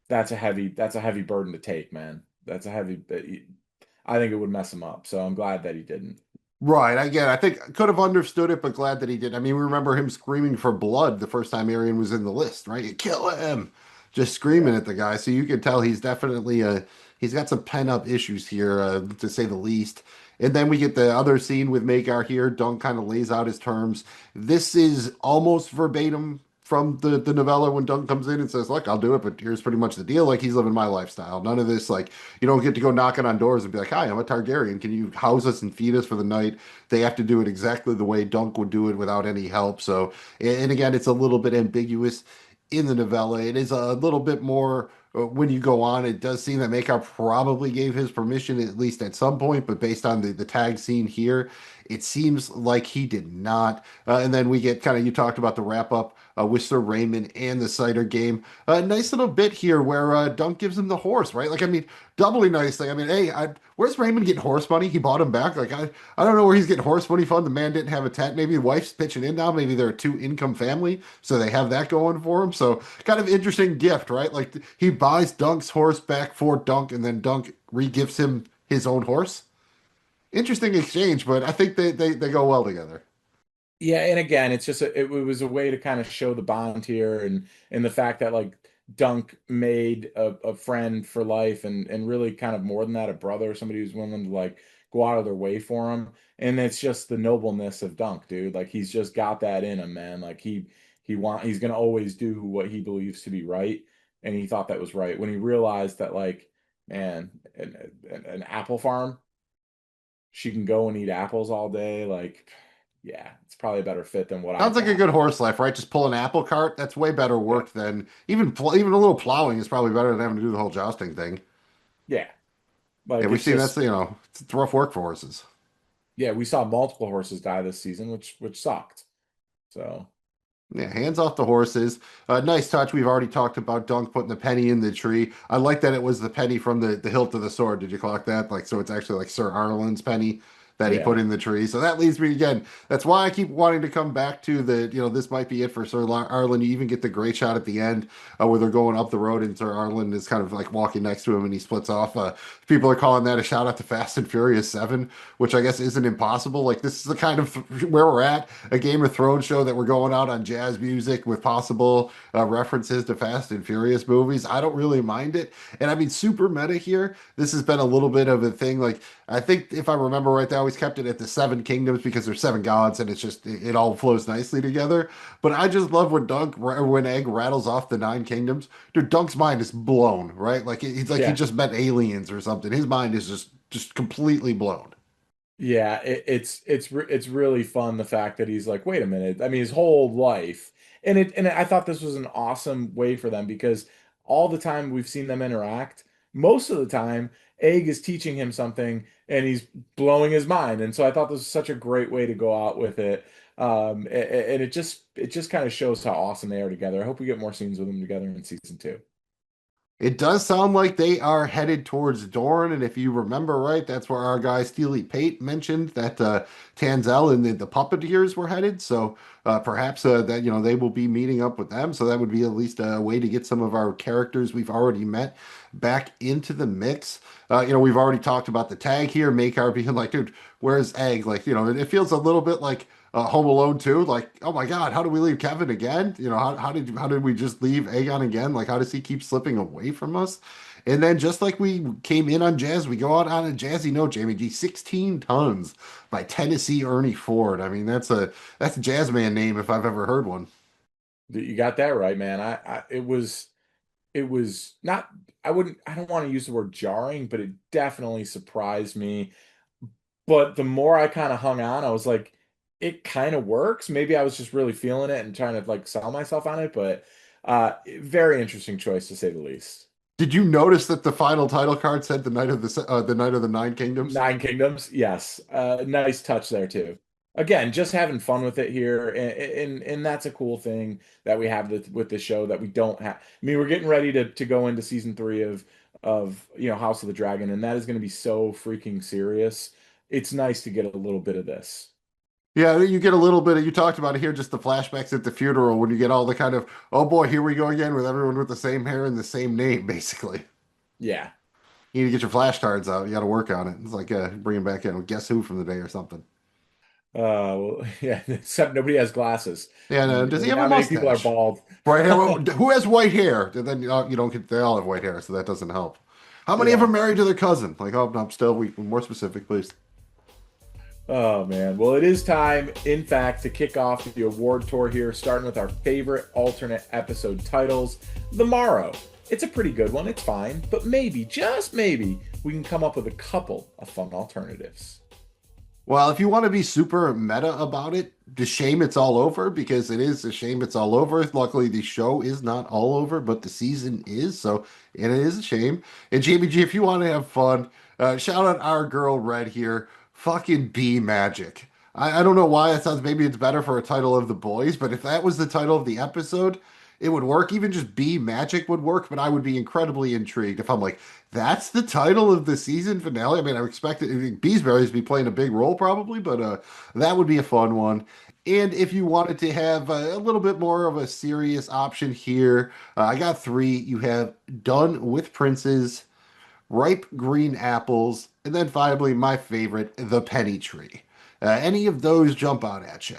that's a heavy burden to take, man. That's a heavy. I think it would mess him up. So I'm glad that he didn't. Right. Again, I think I could have understood it, but glad that he did. I mean, we remember him screaming for blood the first time Arian was in the list, right? You kill him, just screaming Yeah. at the guy. So you can tell he's definitely he's got some pent up issues here, to say the least. And then we get the other scene with Magar here. Dunk kind of lays out his terms. This is almost verbatim from the novella when Dunk comes in and says, "Look, I'll do it, but here's pretty much the deal. Like he's living my lifestyle. None of this like you don't get to go knocking on doors and be like, 'Hi, I'm a Targaryen. Can you house us and feed us for the night?'" They have to do it exactly the way Dunk would do it without any help. So, and again, it's a little bit ambiguous in the novella. It is a little bit more when you go on. It does seem that Makeup probably gave his permission at least at some point, but based on the tag scene here, it seems like he did not. And then we get kind of you talked about the wrap up with Sir Raymond and the cider game. A nice little bit here where Dunk gives him the horse, right? Like, I mean, doubly nice thing. I mean, hey, where's Raymond getting horse money? He bought him back. Like, I don't know where he's getting horse money from. The man didn't have a tent. Maybe the wife's pitching in now. Maybe they're a two income family, so they have that going for him. So, kind of interesting gift, right? Like, he buys Dunk's horse back for Dunk, and then Dunk re-gifts him his own horse. Interesting exchange, but I think they go well together. Yeah, and again, it was a way to kind of show the bond here and the fact that like Dunk made a friend for life and really kind of more than that, a brother, somebody who's willing to like go out of their way for him. And it's just the nobleness of Dunk, dude. Like he's just got that in him, man. Like he's gonna always do what he believes to be right. And he thought that was right when he realized that like, man, an apple farm, she can go and eat apples all day. Like, yeah, it's probably a better fit than what I Sounds like a thought. good horse life, right? Just pull an apple cart. That's way better work than even a little plowing is probably better than having to do the whole jousting thing. Yeah, Yeah, like we've it's seen that's just it's rough work for horses. yeah, we saw multiple horses die this season, which sucked. So Yeah, hands off the horses. Nice touch. We've already talked about Dunk putting the penny in the tree. I like that it was the penny from the hilt of the sword. Did you clock that? Like, so it's actually like Sir Arlen's penny that he put Yeah. in the tree. So that leads me again. That's why I keep wanting to come back to the, this might be it for Sir Arlen. You even get the great shot at the end where they're going up the road and Sir Arlen is kind of like walking next to him and he splits off. People are calling that a shout out to Fast and Furious 7, which I guess isn't impossible. Like this is the kind of where we're at, a Game of Thrones show that we're going out on jazz music with possible references to Fast and Furious movies. I don't really mind it. And I mean, super meta here. This has been a little bit of a thing. Like, I think if I remember right, they always kept it at the seven kingdoms because there's seven gods and it's just, it all flows nicely together. But I just love when Egg rattles off the nine kingdoms. Dude, Dunk's mind is blown, right? Like, he's like he Yeah. just met aliens or something. His mind is just completely blown. Yeah, it's really fun the fact that he's like, wait a minute. I mean, his whole life, and I thought this was an awesome way for them because all the time we've seen them interact, most of the time, Egg is teaching him something and he's blowing his mind. And so I thought this was such a great way to go out with it. And it just kind of shows how awesome they are together. I hope we get more scenes with them together in season 2. It does sound like they are headed towards Dorne, and if you remember right, that's where our guy Steely Pate mentioned that Tanzel and the puppeteers were headed. So perhaps that they will be meeting up with them. So that would be at least a way to get some of our characters we've already met back into the mix. We've already talked about the tag here, Makar being like, dude, where's Egg? Like, it feels a little bit like Home Alone 2, like, oh my God, how do we leave Kevin again? How did we just leave Aegon again? Like, how does he keep slipping away from us? And then just like we came in on Jazz, we go out on a jazzy note, Jamie G. 16 tons by Tennessee Ernie Ford. I mean, that's a jazz man name if I've ever heard one. You got that right, man. It was not, I don't want to use the word jarring, but it definitely surprised me. But the more I kind of hung on, I was like, it kind of works. Maybe I was just really feeling it and trying to like sell myself on it, but very interesting choice to say the least. Did you notice that the final title card said the Nine Kingdoms? Nine Kingdoms, yes. Nice touch there too. Again, just having fun with it here, and that's a cool thing that we have with the show that we don't have. I mean, we're getting ready to go into season 3 of House of the Dragon, and that is going to be so freaking serious. It's nice to get a little bit of this. Yeah, you get a little bit of, you talked about it here, just the flashbacks at the funeral when you get all the kind of, oh boy, here we go again with everyone with the same hair and the same name, basically. Yeah. You need to get your flashcards out. You got to work on it. It's like bringing back, Guess Who from the day or something. Well, yeah, except nobody has glasses. Yeah, no, And does he have a not many people are mustache? bald. White hair. Who has white hair? And then you don't get. They all have white hair, so that doesn't help. How many of Yeah. them married to their cousin? Like, oh, I'm still more specific, please. Oh man. Well, it is time, in fact, to kick off the award tour here, starting with our favorite alternate episode titles, The Morrow. It's a pretty good one, it's fine, but maybe, just maybe, we can come up with a couple of fun alternatives. Well, if you want to be super meta about it, the shame it's all over because it is a shame it's all over. Luckily, the show is not all over, but the season is. So, and it is a shame. And JBG, if you want to have fun, shout out our girl Red here. Fucking be magic. I don't know why it sounds maybe it's better for a title of the boys, but if that was the title of the episode, it would work. Even just be magic would work, but I would be incredibly intrigued if I'm like, that's the title of the season finale. I mean, I expected Beesbury's to be playing a big role probably, but that would be a fun one. And if you wanted to have a little bit more of a serious option here, I got three. You have Done with Princes, Ripe Green Apples, and then finally my favorite, The Penny Tree. Any of those jump out at you?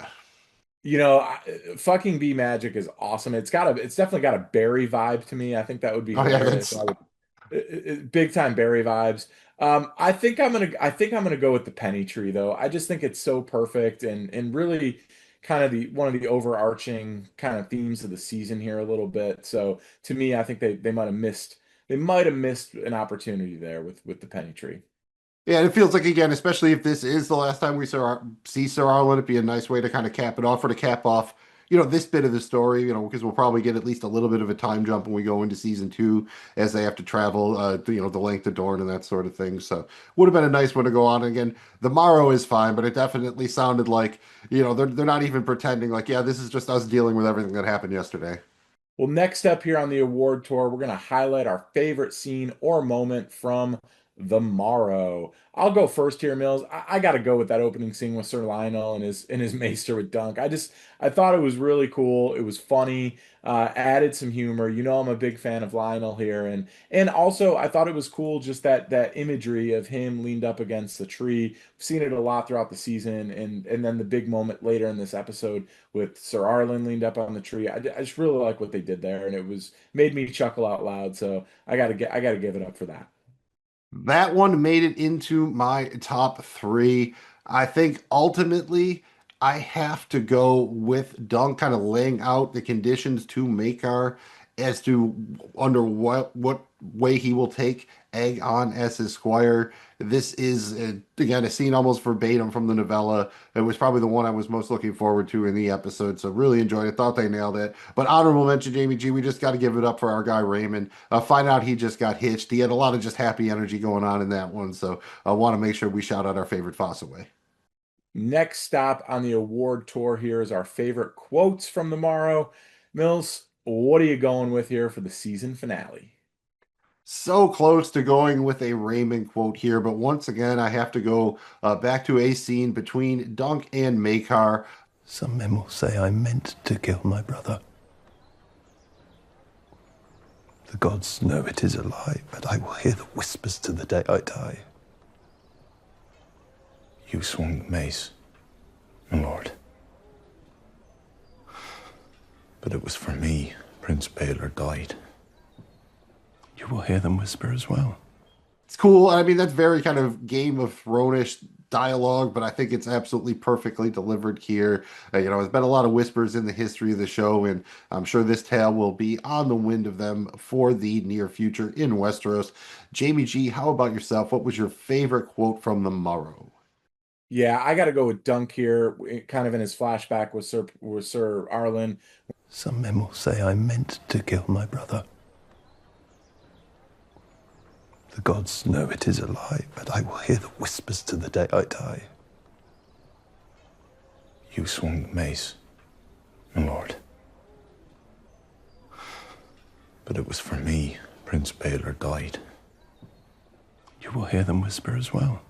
Fucking Bee Magic is awesome. It's definitely got a Barry vibe to me. I think that would be Oh yeah, hilarious. that's So I would big time Barry vibes. I think I'm gonna go with the Penny Tree though. I just think it's so perfect and really kind of the one of the overarching kind of themes of the season here a little bit. So to me, I think they might have missed an opportunity there with the Penny Tree. Yeah, it feels like again, especially if this is the last time we see Sir Arlen, it'd be a nice way to kind of cap it off or to cap off, this bit of the story, because we'll probably get at least a little bit of a time jump when we go into season 2 as they have to travel, the length of Dorne and that sort of thing. So would have been a nice one to go on. Again, the Morrow is fine, but it definitely sounded like, they're not even pretending like, yeah, this is just us dealing with everything that happened yesterday. Well, next up here on the award tour, we're going to highlight our favorite scene or moment from the Morrow. I'll go first here, Mills. I got to go with that opening scene with Sir Lionel and his maester with Dunk. I thought it was really cool. It was funny, added some humor. You know, I'm a big fan of Lionel here, and also I thought it was cool just that imagery of him leaned up against the tree. We've seen it a lot throughout the season, and then the big moment later in this episode with Sir Arlen leaned up on the tree. I just really like what they did there, and it was made me chuckle out loud. So I gotta give it up for that. That one made it into my top three. I think ultimately I have to go with Dunk kind of laying out the conditions to Makar as to under what way he will take Egg on as his squire. This is again a scene almost verbatim from the novella. It was probably the one I was most looking forward to in the episode, so really enjoyed it. Thought they nailed it. But honorable mention, Jamie G. We just got to give it up for our guy Raymond. Find out he just got hitched. He had a lot of just happy energy going on in that one, so I want to make sure we shout out our favorite Fossaway. Next stop on the award tour here is our favorite quotes from the Morrow. Mills, what are you going with here for the season finale? So close to going with a Raymond quote here, but once again, I have to go back to a scene between Dunk and Makar. Some men will say I meant to kill my brother. The gods know it is a lie, but I will hear the whispers to the day I die. You swung the mace, my lord. But it was for me Prince Baelor died. You will hear them whisper as well. It's cool. I mean, that's very kind of Game of Thrones-ish dialogue, but I think it's absolutely perfectly delivered here. There's been a lot of whispers in the history of the show, and I'm sure this tale will be on the wind of them for the near future in Westeros. Jamie G, how about yourself? What was your favorite quote from the Morrow? Yeah, I got to go with Dunk here, kind of in his flashback with Sir Arlen. Some men will say I meant to kill my brother. The gods know it is a lie, but I will hear the whispers to the day I die. You swung the mace, my lord. But it was for me Prince Baelor died. You will hear them whisper as well.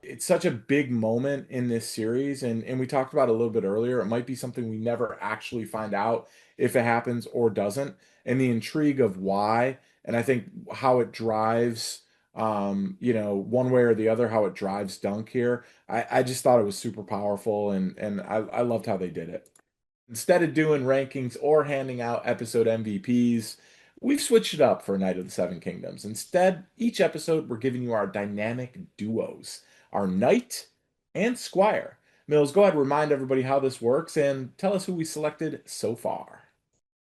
It's such a big moment in this series, and we talked about it a little bit earlier. It might be something we never actually find out if it happens or doesn't, and the intrigue of why, and I think how it drives, one way or the other, how it drives Dunk here. I just thought it was super powerful, and I loved how they did it. Instead of doing rankings or handing out episode MVPs, we've switched it up for Night of the Seven Kingdoms. Instead, each episode we're giving you our dynamic duos, our knight and squire. Mills, go ahead and remind everybody how this works and tell us who we selected so far.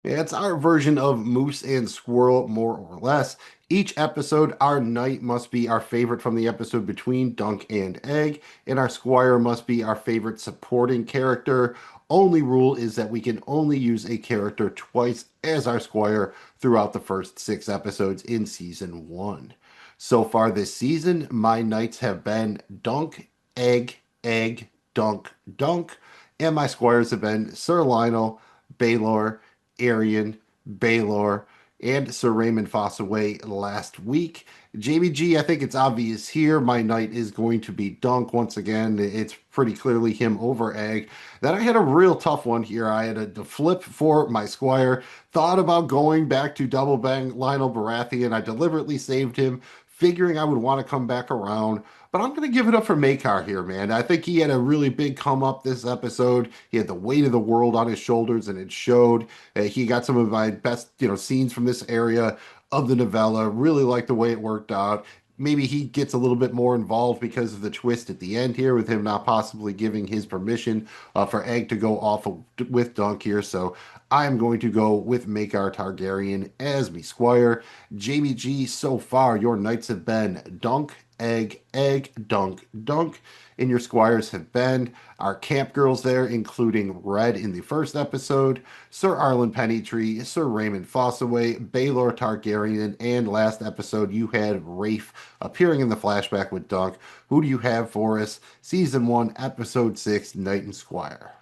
Yeah, it's our version of Moose and Squirrel, more or less. Each episode, our knight must be our favorite from the episode between Dunk and Egg, and our squire must be our favorite supporting character. Only rule is that we can only use a character twice as our squire throughout the first 6 episodes in season 1. So far this season, my knights have been Dunk, Egg, Egg, Dunk, Dunk, and my squires have been Sir Lionel, Baelor, Arian, Baelor, and Sir Raymond Fossaway last week. Jamie G, I think it's obvious here. My knight is going to be Dunk once again. It's pretty clearly him over Egg. Then I had a real tough one here. I had a flip for my squire. Thought about going back to double bang Lionel Baratheon. I deliberately saved him, figuring I would want to come back around. But I'm going to give it up for Makar here, man. I think he had a really big come up this episode. He had the weight of the world on his shoulders, and it showed. He got some of my best, scenes from this area of the novella. Really liked the way it worked out. Maybe he gets a little bit more involved because of the twist at the end here, with him not possibly giving his permission for Egg to go off with Dunk here. So I'm going to go with Makar Targaryen as me squire. Jamie G, so far your knights have been Dunk, Egg, Egg, Dunk, Dunk, and your squires have been our camp girls there, including Red in the first episode, Sir Arlen Pennytree, Sir Raymond Fossaway, Baelor Targaryen, and last episode you had Rafe appearing in the flashback with Dunk. Who do you have for us? Season 1, Episode 6, Knight and Squire.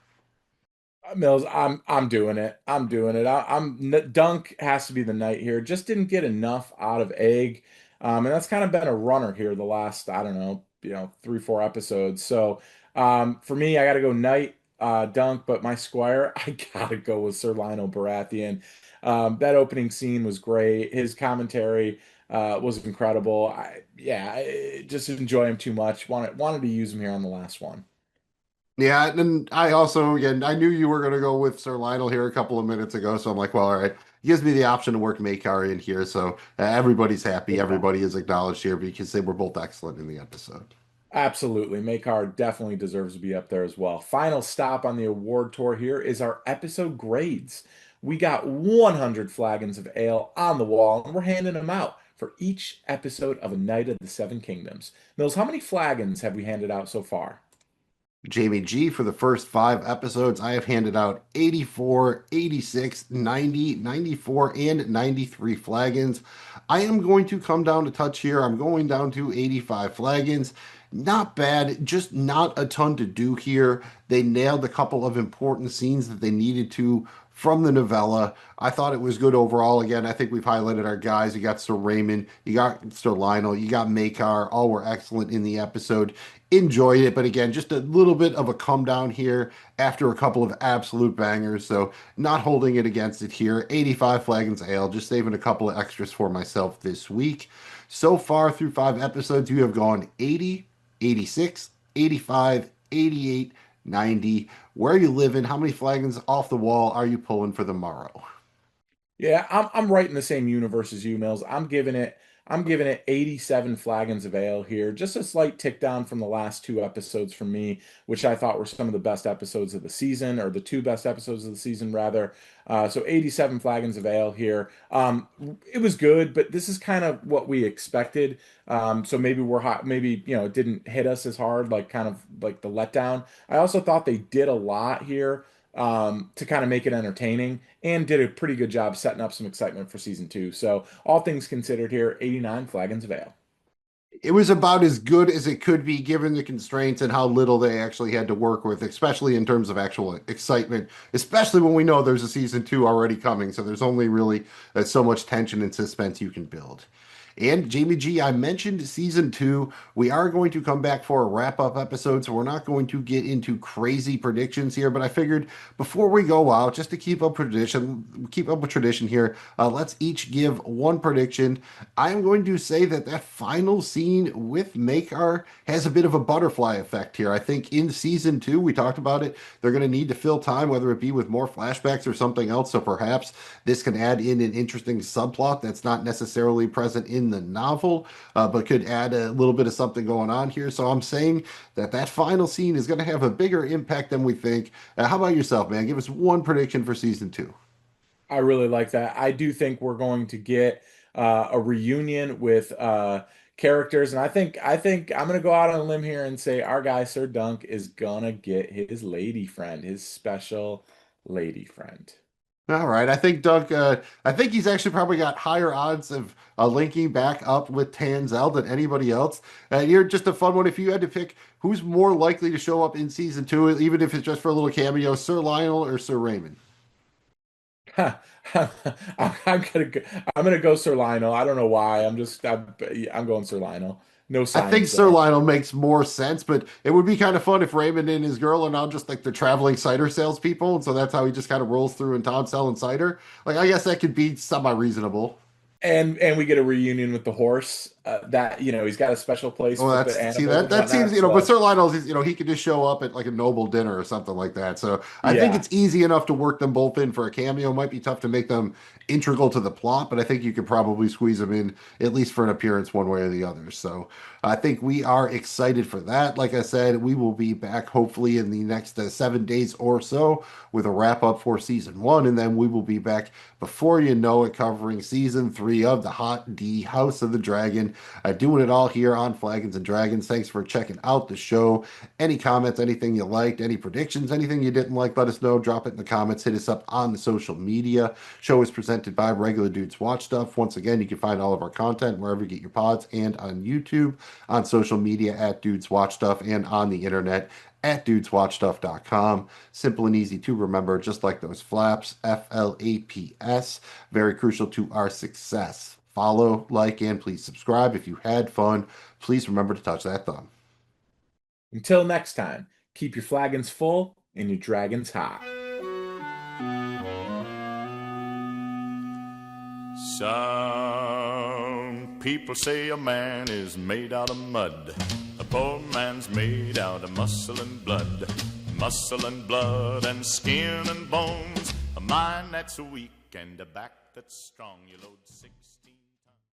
Mills, I'm doing it. I'm doing it. Dunk has to be the knight here. Just didn't get enough out of Egg. And that's kind of been a runner here the last, I don't know, 3, 4 episodes. So for me, I got to go Knight, Dunk, but my Squire, I got to go with Sir Lionel Baratheon. That opening scene was great. His commentary was incredible. I just enjoy him too much. Wanted to use him here on the last one. Yeah, and I also, again, I knew you were going to go with Sir Lionel here a couple of minutes ago, so I'm like, well, all right. He gives me the option to work Makar in here, so everybody's happy. Good call. Everybody is acknowledged here because they were both excellent in the episode. Absolutely. Makar definitely deserves to be up there as well. Final stop on the award tour here is our episode grades. We got 100 flagons of ale on the wall, and we're handing them out for each episode of A Night of the Seven Kingdoms. Mills, how many flagons have we handed out so far? Jamie G, for the first 5 episodes, I have handed out 84, 86, 90, 94, and 93 flagons. I am going to come down a touch here. I'm going down to 85 flagons. Not bad, just not a ton to do here. They nailed a couple of important scenes that they needed to from the novella. I thought it was good overall. Again, I think we've highlighted our guys. You got Sir Raymond, you got Sir Lionel, you got Makar. All were excellent in the episode. Enjoyed it, but again, just a little bit of a come down here after a couple of absolute bangers. So not holding it against it here. 85 flagons ale, just saving a couple of extras for myself this week. So far through 5 episodes, you have gone 80, 86, 85, 88, 90. Where are you living? How many flagons off the wall are you pulling for the Morrow? Yeah, I'm right in the same universe as you, Mills. I'm giving it 87 flagons of ale here. Just a slight tick down from the last 2 episodes for me, which I thought were some of the best episodes of the season, or the 2 best episodes of the season, rather. So 87 flagons of ale here. It was good, but this is kind of what we expected. So maybe we're hot, maybe it didn't hit us as hard, like kind of like the letdown. I also thought they did a lot here to kind of make it entertaining and did a pretty good job setting up some excitement for season 2. So, all things considered here, 89 flagons of ale. It was about as good as it could be given the constraints and how little they actually had to work with, especially in terms of actual excitement, especially when we know there's a season 2 already coming. So there's only really so much tension and suspense you can build. And Jamie G, I mentioned season 2. We are going to come back for a wrap up episode, so we're not going to get into crazy predictions here. But I figured before we go out, just to keep up with tradition here, let's each give one prediction. I am going to say that final scene with Makar has a bit of a butterfly effect here. I think in season 2, we talked about it, they're going to need to fill time, whether it be with more flashbacks or something else. So perhaps this can add in an interesting subplot that's not necessarily present in the novel, but could add a little bit of something going on here. So I'm saying that final scene is going to have a bigger impact than we think. How about yourself, man? Give us one prediction for season 2. I really like that. I do think we're going to get a reunion with characters, and I think I'm gonna go out on a limb here and say our guy Sir Dunk is gonna get his lady friend, his special lady friend. All right, I think Doug. I think he's actually probably got higher odds of linking back up with Tanzel than anybody else. You're just a fun one. If you had to pick who's more likely to show up in season 2, even if it's just for a little cameo, Sir Lionel or Sir Raymond? I'm gonna go Sir Lionel. I don't know why. I'm going Sir Lionel. No I think science Sir there. Lionel makes more sense, but it would be kind of fun if Raymond and his girl are now just like the traveling cider salespeople, and so that's how he just kind of rolls through in town selling cider. Like, I guess that could be semi-reasonable. And we get a reunion with the horse. That he's got a special place Well, for that's the see animals that and that seems whatnot. but So Sir Lionel's he could just show up at like a noble dinner or something like that. So I think yeah, it's easy enough to work them both in for a cameo. Might be tough to make them integral to the plot, but I think you could probably squeeze them in at least for an appearance one way or the other. So I think we are excited for that. Like I said, we will be back hopefully in the next 7 days or so with a wrap up for season 1, and then we will be back before you know it covering season 3 of the Hot D House of the Dragon. Doing it all here on Flagons and Dragons. Thanks for checking out the show. Any comments, anything you liked, any predictions, anything you didn't like, let us know. Drop it in the comments. Hit us up on the social media. Show is presented by Regular Dudes Watch Stuff. Once again, you can find all of our content wherever you get your pods and on YouTube, on social media at Dudes Watch Stuff, and on the internet at dudeswatchstuff.com. Simple and easy to remember, just like those flaps, FLAPS. Very crucial to our success. follow, like, and please subscribe. If you had fun, please remember to touch that thumb. Until next time, keep your flagons full and your dragons hot. Some people say a man is made out of mud. A poor man's made out of muscle and blood. Muscle and blood and skin and bones. A mind that's weak and a back that's strong. You load 6